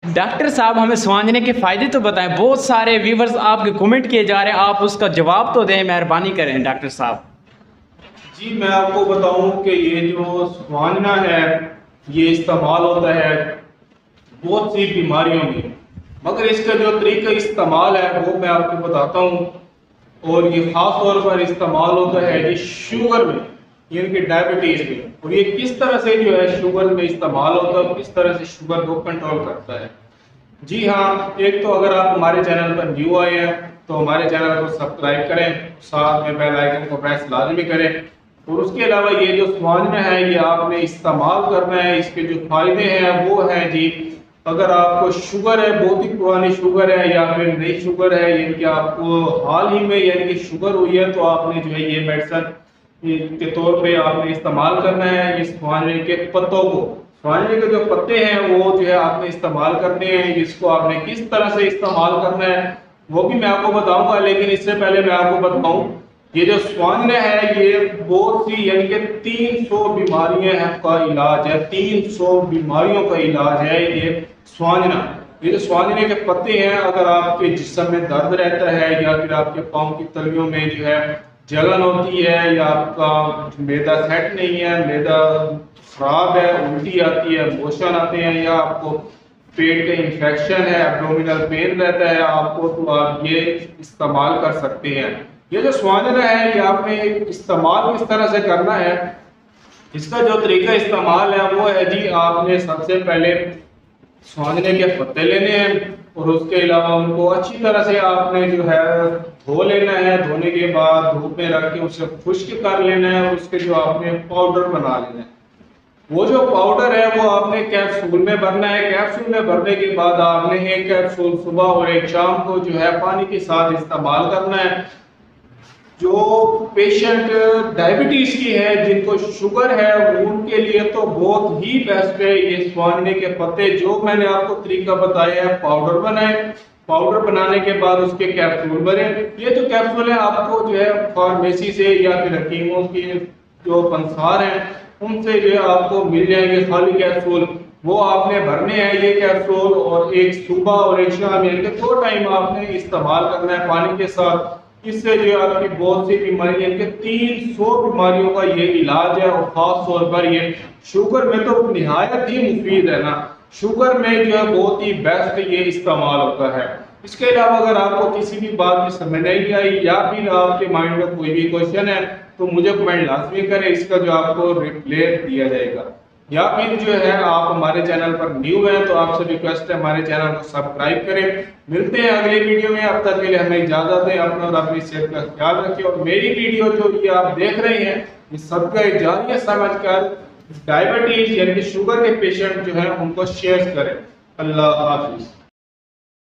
Doctor साहब हमें स्वांजने के फ़ायदे तो बताएं। बहुत सारे व्यूवर्स आपके कमेंट किए जा रहे हैं, आप उसका जवाब तो दें, मेहरबानी करें डॉक्टर साहब। जी मैं आपको बताऊं कि ये जो स्वांजना है ये इस्तेमाल होता है बहुत सी बीमारियों में, मगर इसका जो तरीका इस्तेमाल है वो मैं आपको बताता हूँ। और ये ख़ास तौर पर इस्तेमाल होता है जी शुगर में, यानी कि डायबिटीज़ में। और ये किस तरह से जो है शुगर में इस्तेमाल होता है, किस तरह से शुगर को कंट्रोल करता है। जी हाँ, एक तो अगर आप हमारे चैनल पर न्यू आए हैं तो हमारे चैनल को सब्सक्राइब करें, साथ में बेल आइकन को प्रेस लाजमी करें। और उसके अलावा ये जो स्वांजना है ये आपने इस्तेमाल करना है। इसके जो फायदे हैं वो है जी, अगर आपको शुगर है, बहुत ही पुरानी शुगर है या फिर नई शुगर है, यानी कि आपको हाल ही में यानी कि शुगर हुई है, तो आपने जो है ये मेडिसिन के तौर पे आपने इस्तेमाल करना है। इस स्वांजने के पत्तों को, स्वांजने के जो पत्ते हैं वो जो है आपने इस्तेमाल करने हैं। इसको आपने किस तरह से इस्तेमाल करना है वो भी मैं आपको बताऊंगा, लेकिन इससे पहले मैं आपको बताऊं ये जो स्वांजना है ये बहुत सी यानी कि 300 बीमारियां का इलाज है। 300 बीमारियों का इलाज है ये स्वांजना। ये जो स्वांजने के पत्ते हैं, अगर आपके जिस्म में दर्द रहता है या फिर आपके पाँव की तलियों में जो है जलन होती है, या आपका मैदा सेट नहीं है, मैदा खराब है, उल्टी आती है, मोशन आते हैं, या आपको पेट का इन्फेक्शन है, एब्डोमिनल पेन रहता है आपको, तो आप ये इस्तेमाल कर सकते हैं। ये जो स्वांजना है ये आपने इस्तेमाल किस तरह से करना है, इसका जो तरीका इस्तेमाल है वो है जी, आपने सबसे पहले स्वांजने के पत्ते लेने हैं और उसके अलावा उनको अच्छी तरह से आपने जो है धो लेना है। धोने के बाद धूप में रख के उसे खुश्क कर लेना है और उसके जो आपने पाउडर बना लेना है। वो जो पाउडर है वो आपने कैप्सूल में भरना है। कैप्सूल में भरने के बाद आपने एक कैप्सूल सुबह और एक शाम को जो है पानी के साथ इस्तेमाल करना है। जो पेशेंट डायबिटीज की है, जिनको शुगर है, उनके लिए तो बहुत ही बेस्ट है ये स्वांजने के पत्ते। जो मैंने आपको तरीका बताया है, पाउडर बनाए, पाउडर बनाने के बाद उसके कैप्सूल बने। ये जो कैप्सूल है आपको जो है फार्मेसी से या फिर हकीमों की जो पंसार हैं उनसे जो है आपको मिल जाएंगे खाली कैप्सूल। वो आपने भरने हैं ये कैप्सूल, और एक सुबह और एक शाम यानी कि 2 टाइम आपने इस्तेमाल करना है पानी के साथ। इससे जो है आपकी बहुत सी बीमारी यानी कि 300 बीमारियों का ये इलाज है। और खास तौर पर ये शुगर में तो निहायत ही मुफीद है ना, शुगर में जो है बहुत ही बेस्ट ये इस्तेमाल होता है। इसके अलावा अगर आपको किसी भी बात की समझ नहीं आई या फिर आपके माइंड में कोई भी क्वेश्चन है तो मुझे कमेंट लाजमी करें, इसका जो आपको रिप्लाई दिया जाएगा। या फिर जो है आप हमारे चैनल पर न्यू हैं तो आपसे रिक्वेस्ट है हमारे चैनल को सब्सक्राइब करें। मिलते हैं अगली वीडियो में, अब तक के लिए हमें इजाजत है। अपना और अपनी सेहत का ख्याल रखिए। और मेरी वीडियो जो ये आप देख रहे हैं ये सबका जारिया समझकर डायबिटीज यानी कि शुगर के पेशेंट जो है उनको शेयर करें। अल्लाह हाफिज।